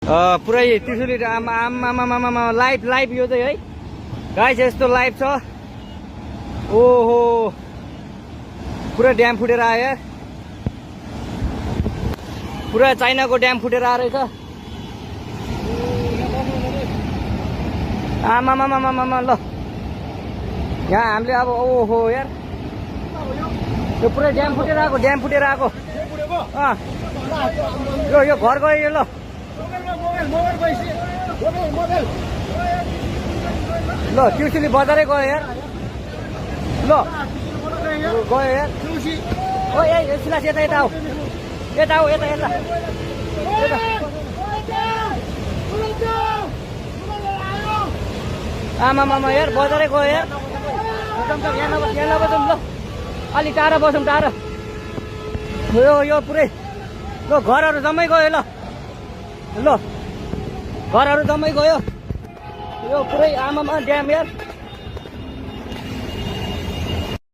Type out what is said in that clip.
पुरै त्रिशुली आमा live live यो चाहिँ है गाइस यस्तो लाइभ छ। ओहो पुरा ड्याम फुटेर आयो यार, पुरा चाइनाको ड्याम फुटेर आएर रहेछ। आमामामामामा ल यहाँ हामीले अब ओहो यार यो पुरै ड्याम फुटेर आएको यो घर गयो यो। ल ल त्रिशुली बजारै गयो यार। ल गयो यार। ओ ए सिलास यता यता आऊ यता आऊ यता यता आमामामा यार बजारै गयो यार। यहाँ नबसौँ ल अलि टाढा बसौँ टाढा। यो पुरै ल घरहरू जम्मै गयो। ल घरहरू जम्मै गयो यो पुरै आमामा ड्याम यार।